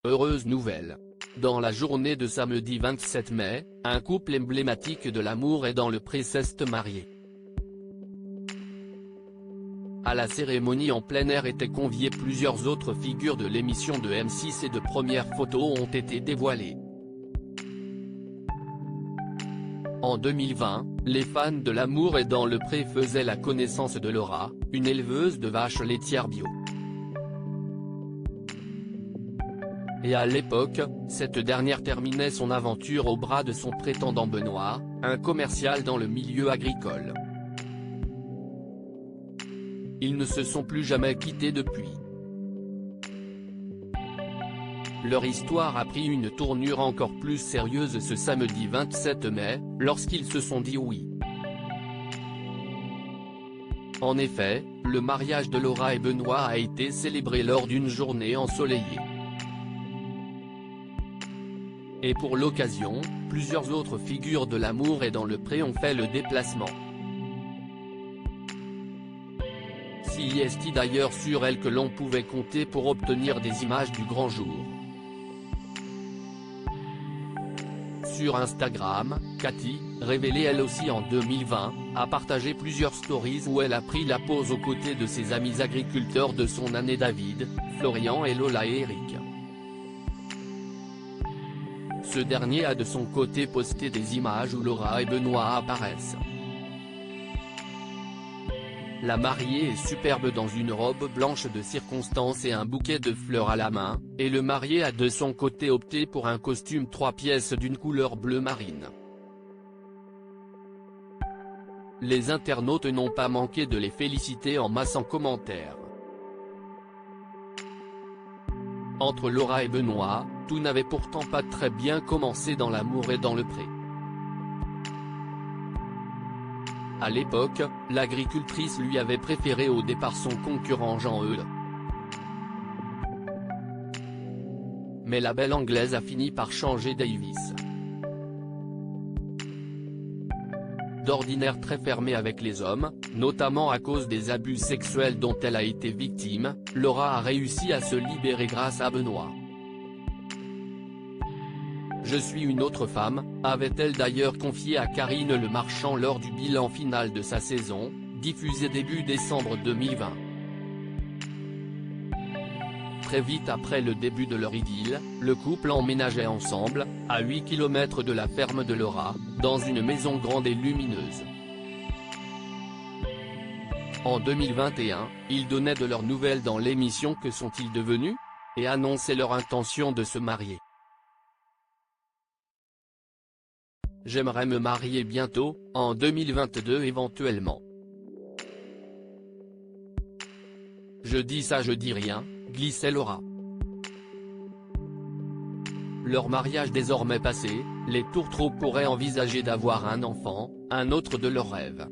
Heureuse nouvelle. Dans la journée de samedi 27 mai, un couple emblématique de l'amour est dans le pré s'est marié. À la cérémonie en plein air étaient conviés plusieurs autres figures de l'émission de M6 et de premières photos ont été dévoilées. En 2020, les fans de l'amour et dans le pré faisaient la connaissance de Laura, une éleveuse de vaches laitières bio. Et à l'époque, cette dernière terminait son aventure au bras de son prétendant Benoît, un commercial dans le milieu agricole. Ils ne se sont plus jamais quittés depuis. Leur histoire a pris une tournure encore plus sérieuse ce samedi 27 mai, lorsqu'ils se sont dit oui. En effet, le mariage de Laura et Benoît a été célébré lors d'une journée ensoleillée. Et pour l'occasion, plusieurs autres figures de l'amour et dans le pré ont fait le déplacement. Si est d'ailleurs sur elle que l'on pouvait compter pour obtenir des images du grand jour. Sur Instagram, Cathy, révélée elle aussi en 2020, a partagé plusieurs stories où elle a pris la pose aux côtés de ses amis agriculteurs de son année David, Florian et Lola et Eric. Ce dernier a de son côté posté des images où Laura et Benoît apparaissent. La mariée est superbe dans une robe blanche de circonstance et un bouquet de fleurs à la main, et le marié a de son côté opté pour un costume 3 pièces d'une couleur bleu marine. Les internautes n'ont pas manqué de les féliciter en masse en commentaire. Entre Laura et Benoît, tout n'avait pourtant pas très bien commencé dans l'amour et dans le pré. À l'époque, l'agricultrice lui avait préféré au départ son concurrent Jean-Eudes. Mais la belle anglaise a fini par changer d'avis. D'ordinaire très fermée avec les hommes, notamment à cause des abus sexuels dont elle a été victime, Laura a réussi à se libérer grâce à Benoît. Je suis une autre femme, avait-elle d'ailleurs confié à Karine Le Marchand lors du bilan final de sa saison, diffusé début décembre 2020. Très vite après le début de leur idylle, le couple emménageait ensemble, à 8 km de la ferme de Laura, dans une maison grande et lumineuse. En 2021, ils donnaient de leurs nouvelles dans l'émission Que sont-ils devenus ? Et annonçaient leur intention de se marier. J'aimerais me marier bientôt, en 2022 éventuellement. Je dis ça je dis rien, glissait Laura. Leur mariage désormais passé, les Tourtereaux pourraient envisager d'avoir un enfant, un autre de leurs rêves.